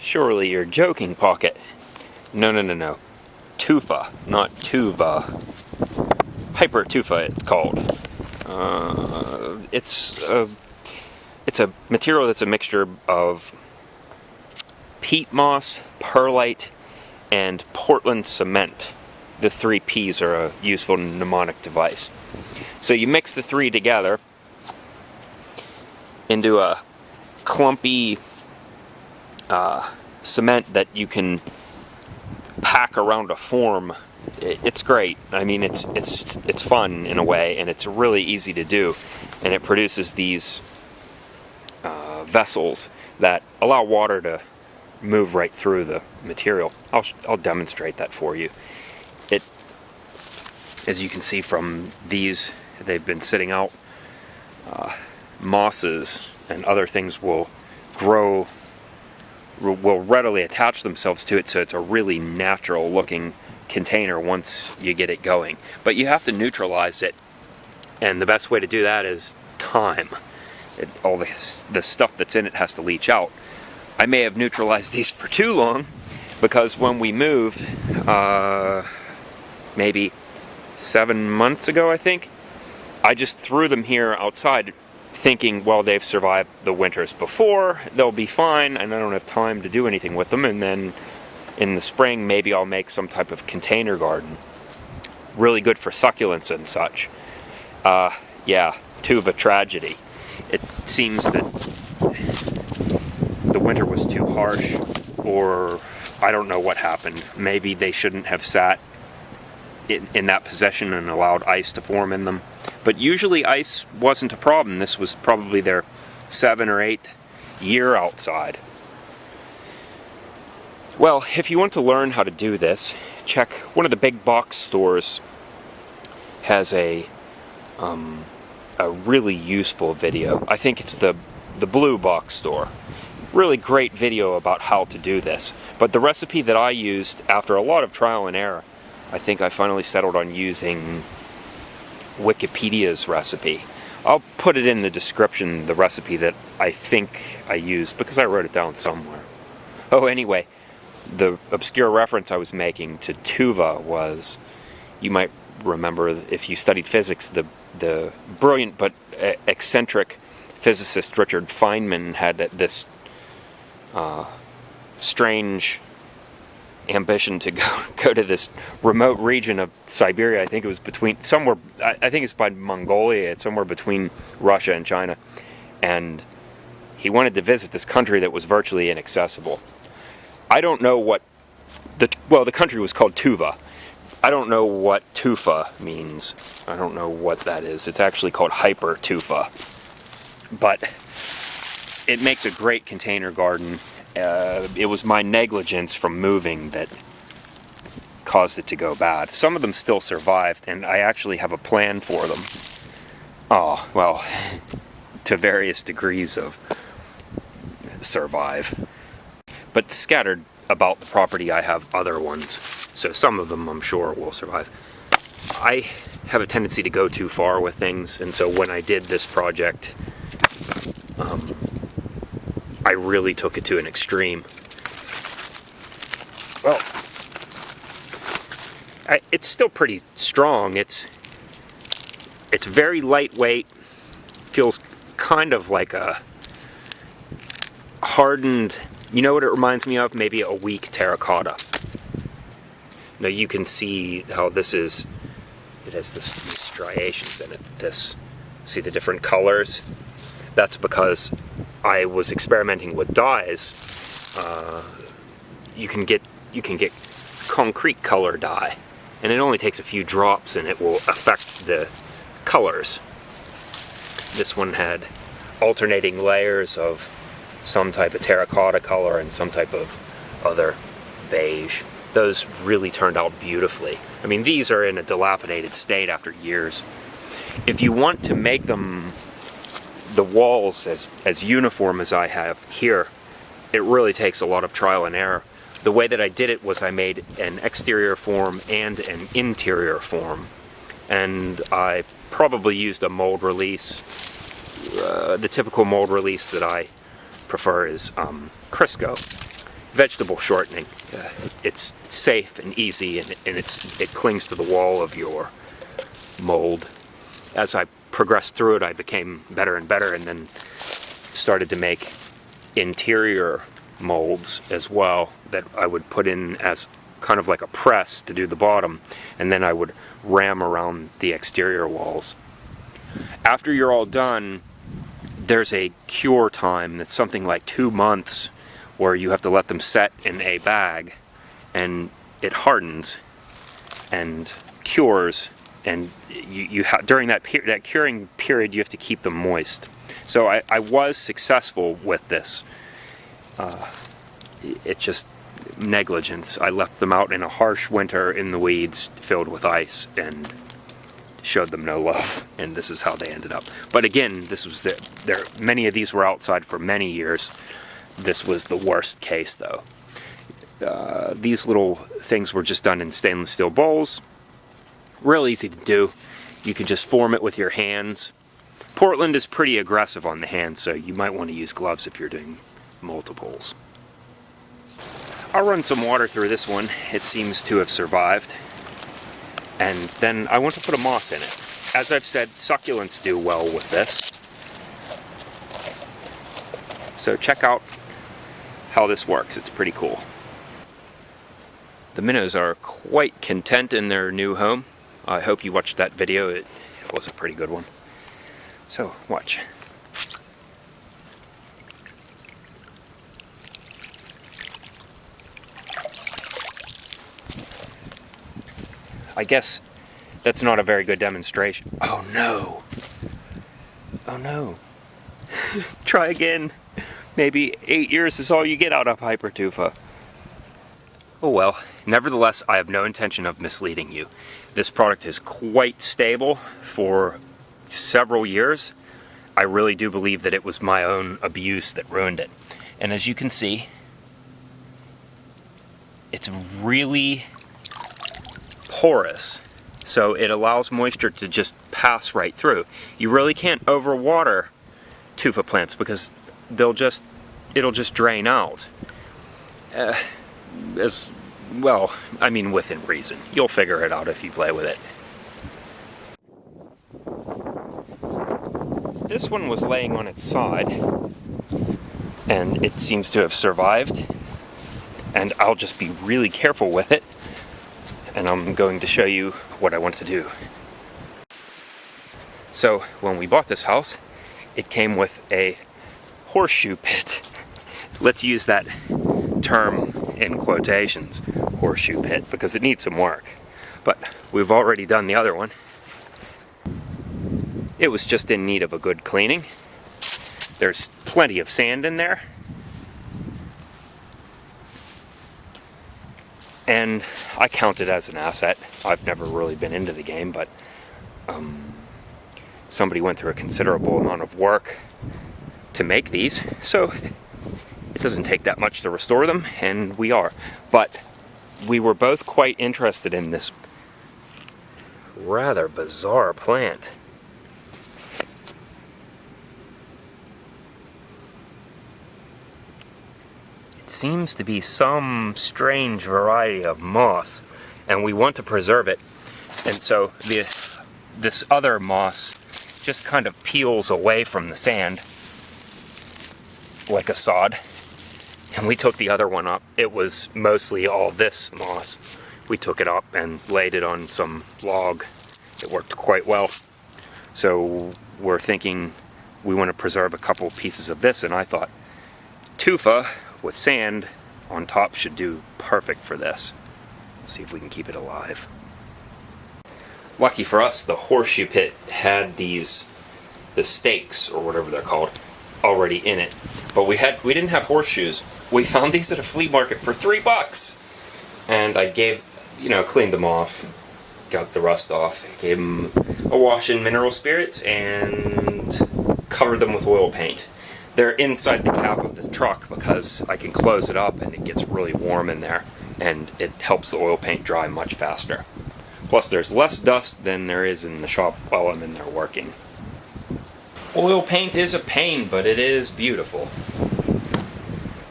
Surely you're joking, Pocket. No, no, no, no. Tufa, not Tuva. Hypertufa, it's called. It's a material that's a mixture of peat moss, perlite, and Portland cement. The 3 P's are a useful mnemonic device. So you mix the 3 together into a clumpy cement that you can pack around a form. It's great. I mean, it's fun in a way, and it's really easy to do, and it produces these vessels that allow water to move right through the material. I'll demonstrate that for you. As you can see from these, they've been sitting out. Mosses and other things will readily attach themselves to it, so it's a really natural looking container once you get it going. But you have to neutralize it, and the best way to do that is time. All the stuff that's in it has to leach out. I may have neutralized these for too long, because when we moved, maybe 7 months ago, I think, I just threw them here outside thinking, well, they've survived the winters before, they'll be fine, and I don't have time to do anything with them, and then in the spring maybe I'll make some type of container garden. Really good for succulents and such. Yeah, Tuva tragedy. It seems that the winter was too harsh, or I don't know what happened. Maybe they shouldn't have sat in that position and allowed ice to form in them. But usually ice wasn't a problem. This was probably their 7th or 8th year outside. Well, if you want to learn how to do this, check one of the big box stores. Has a really useful video. I think it's the blue box store. Really great video about how to do this. But the recipe that I used, after a lot of trial and error, I think I finally settled on using Wikipedia's recipe. I'll put it in the description, the recipe that I think I used, because I wrote it down somewhere. Oh, anyway, the obscure reference I was making to Tuva was, you might remember if you studied physics, the brilliant but eccentric physicist Richard Feynman had this strange ambition to go to this remote region of Siberia. I think it was between somewhere, I think it's by Mongolia, it's somewhere between Russia and China, and he wanted to visit this country that was virtually inaccessible. I don't know what the country was called Tuva. I don't know what Tufa means. I don't know what that is. It's actually called Hypertufa, but it makes a great container garden. It was my negligence from moving that caused it to go bad. Some of them still survived, and I actually have a plan for them. Oh, well, to various degrees of survive. But scattered about the property, I have other ones. So some of them, I'm sure, will survive. I have a tendency to go too far with things, and so when I did this project, I really took it to an extreme. Well, it's still pretty strong. It's very lightweight. Feels kind of like a hardened, you know what it reminds me of? Maybe a weak terracotta. Now you can see how this is, it has these striations in it. See the different colors? That's because I was experimenting with dyes. You can get concrete color dye, and it only takes a few drops and it will affect the colors. This one had alternating layers of some type of terracotta color and some type of other beige. Those really turned out beautifully. I mean, these are in a dilapidated state after years. If you want to make them, the walls, as uniform as I have here, it really takes a lot of trial and error. The way that I did it was I made an exterior form and an interior form, and I probably used a mold release. The typical mold release that I prefer is Crisco, vegetable shortening. It's safe and easy, and it clings to the wall of your mold. As I progressed through it, I became better and better, and then started to make interior molds as well that I would put in as kind of like a press to do the bottom, and then I would ram around the exterior walls. After you're all done, there's a cure time that's something like 2 months, where you have to let them set in a bag, and it hardens and cures, and during that curing period you have to keep them moist. So I was successful with this. It's just negligence. I left them out in a harsh winter in the weeds filled with ice and showed them no love, and this is how they ended up. But again, this was many of these were outside for many years. This was the worst case though. These little things were just done in stainless steel bowls. Real easy to do. You can just form it with your hands. Portland is pretty aggressive on the hands, so you might want to use gloves if you're doing multiples. I'll run some water through this one. It seems to have survived. And then I want to put a moss in it. As I've said, succulents do well with this. So check out how this works. It's pretty cool. The minnows are quite content in their new home. I hope you watched that video. It was a pretty good one. So, watch. I guess that's not a very good demonstration. Oh no! Oh no. Try again. Maybe 8 years is all you get out of Hypertufa. Oh well. Nevertheless, I have no intention of misleading you. This product is quite stable for several years. I really do believe that it was my own abuse that ruined it. And as you can see, it's really porous, so it allows moisture to just pass right through. You really can't overwater tufa plants because it'll just drain out. As well, I mean, within reason. You'll figure it out if you play with it. This one was laying on its side, and it seems to have survived. And I'll just be really careful with it, and I'm going to show you what I want to do. So, when we bought this house, it came with a horseshoe pit. Let's use that term in quotations, horseshoe pit, because it needs some work. But we've already done the other one. It was just in need of a good cleaning. There's plenty of sand in there. And I count it as an asset. I've never really been into the game, but somebody went through a considerable amount of work to make these, so it doesn't take that much to restore them, and we are. But we were both quite interested in this rather bizarre plant. It seems to be some strange variety of moss, and we want to preserve it. And so this other moss just kind of peels away from the sand like a sod. And we took the other one up. It was mostly all this moss. We took it up and laid it on some log. It worked quite well. So we're thinking we want to preserve a couple pieces of this, and I thought tufa with sand on top should do perfect for this. Let's see if we can keep it alive. Lucky for us, the horseshoe pit had the stakes, or whatever they're called, already in it. But we didn't have horseshoes. We found these at a flea market for $3. And I cleaned them off, got the rust off, gave them a wash in mineral spirits, and covered them with oil paint. They're inside the cab of the truck because I can close it up and it gets really warm in there, and it helps the oil paint dry much faster. Plus there's less dust than there is in the shop while I'm in there working. Oil paint is a pain, but it is beautiful.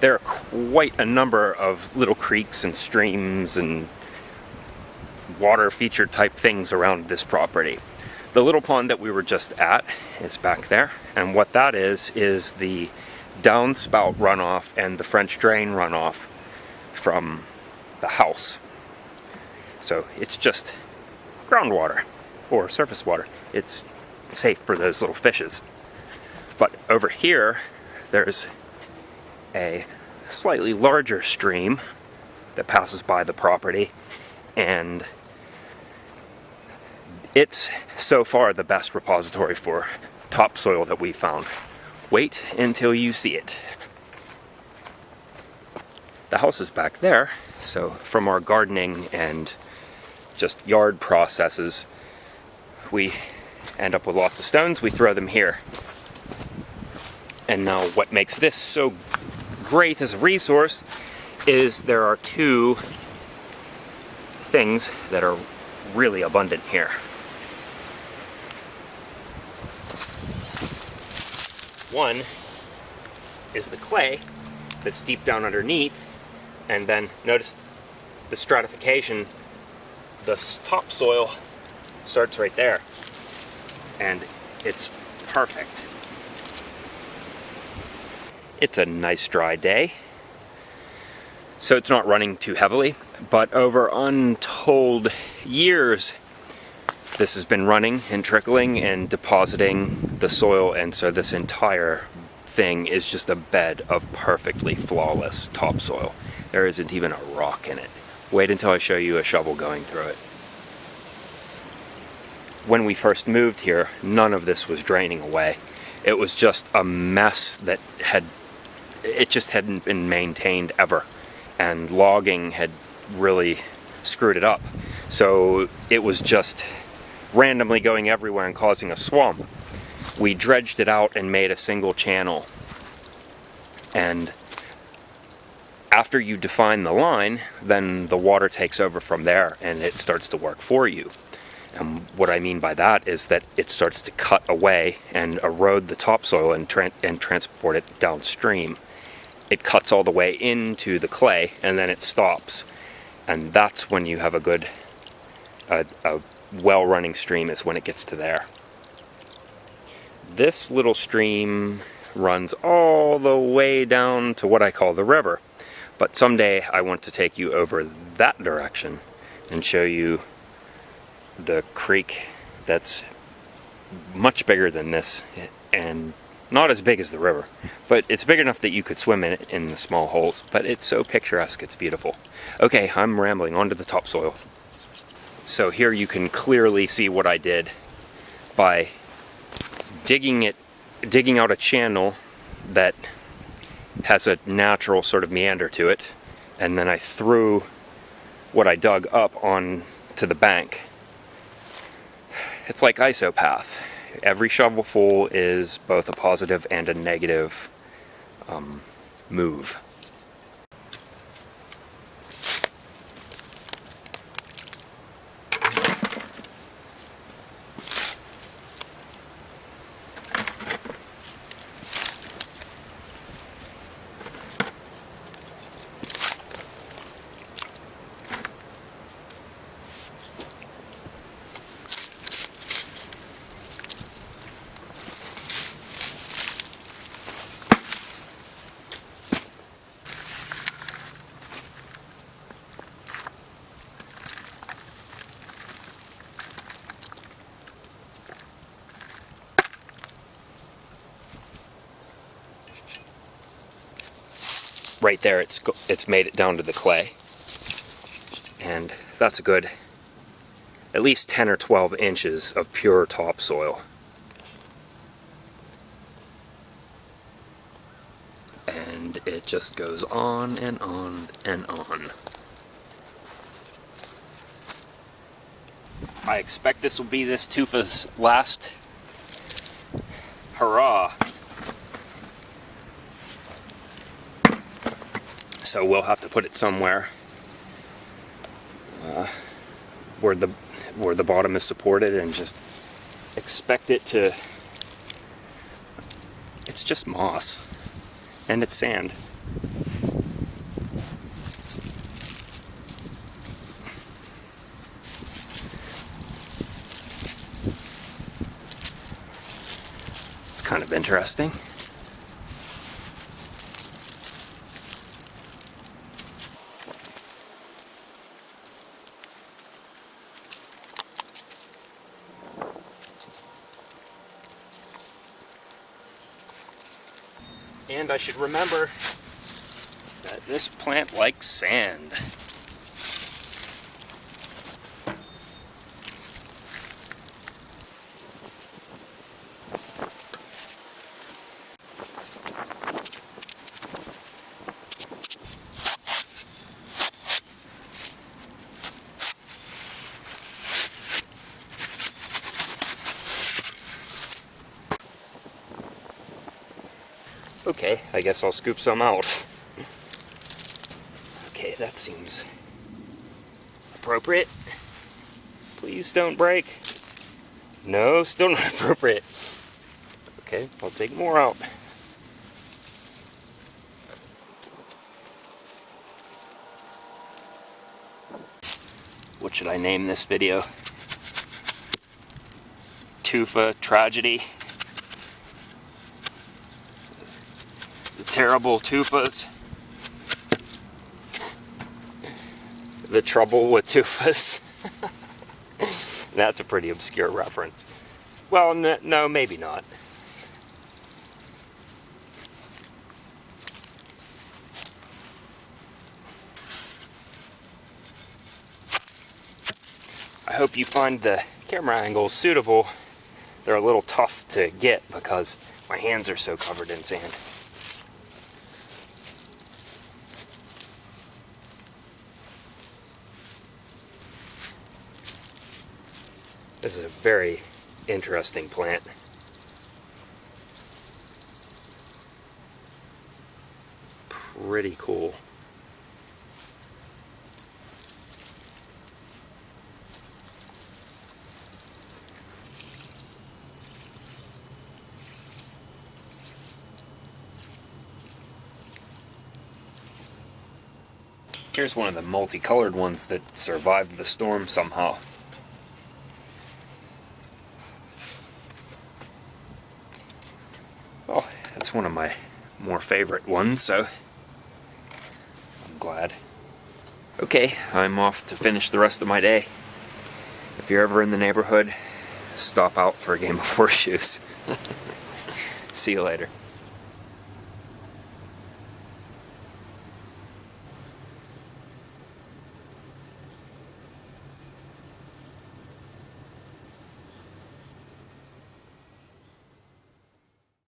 there are quite a number of little creeks and streams and water feature type things around this property. The little pond that we were just at is back there, and what that is the downspout runoff and the French drain runoff from the house. So it's just groundwater or surface water. It's safe for those little fishes. But over here, there's a slightly larger stream that passes by the property, and it's so far the best repository for topsoil that we found. Wait until you see it. The house is back there, so from our gardening and just yard processes, we end up with lots of stones, we throw them here. And now what makes this so great as a resource is there are two things that are really abundant here. One is the clay that's deep down underneath, and then notice the stratification. The topsoil starts right there, and it's perfect. It's a nice dry day, so it's not running too heavily, but over untold years this has been running and trickling and depositing the soil, and so this entire thing is just a bed of perfectly flawless topsoil. There isn't even a rock in it. Wait until I show you a shovel going through it. When we first moved here, none of this was draining away. It was just a mess that just hadn't been maintained ever, and logging had really screwed it up. So it was just randomly going everywhere and causing a swamp. We dredged it out and made a single channel, and after you define the line, then the water takes over from there and it starts to work for you. And what I mean by that is that it starts to cut away and erode the topsoil and transport it downstream. It cuts all the way into the clay, and then it stops. And that's when you have a good, a well-running stream, is when it gets to there. This little stream runs all the way down to what I call the river. But someday I want to take you over that direction and show you the creek that's much bigger than this, and not as big as the river, but it's big enough that you could swim in it in the small holes. But it's so picturesque, it's beautiful. Okay, I'm rambling. On to the topsoil. So here you can clearly see what I did by digging out a channel that has a natural sort of meander to it, and then I threw what I dug up on to the bank. It's like isopath. Every shovelful is both a positive and a negative move. Right there, it's made it down to the clay, and that's a good at least 10 or 12 inches of pure topsoil. And it just goes on and on and on. I expect this will be this Tufa's last hurrah. So we'll have to put it somewhere where the bottom is supported, and just expect it to. It's just moss and it's sand. of interesting. And I should remember that this plant likes sand. Okay, I guess I'll scoop some out. Okay, that seems appropriate. Please don't break. No, still not appropriate. Okay, I'll take more out. What should I name this video? Tufa Tragedy. The terrible Tufas. The trouble with Tufas. That's a pretty obscure reference. Well, no, maybe not. I hope you find the camera angles suitable. They're a little tough to get because my hands are so covered in sand. This is a very interesting plant. Pretty cool. Here's one of the multicolored ones that survived the storm somehow. Well, that's one of my more favorite ones, so I'm glad. Okay, I'm off to finish the rest of my day. If you're ever in the neighborhood, stop out for a game of horseshoes. See you later.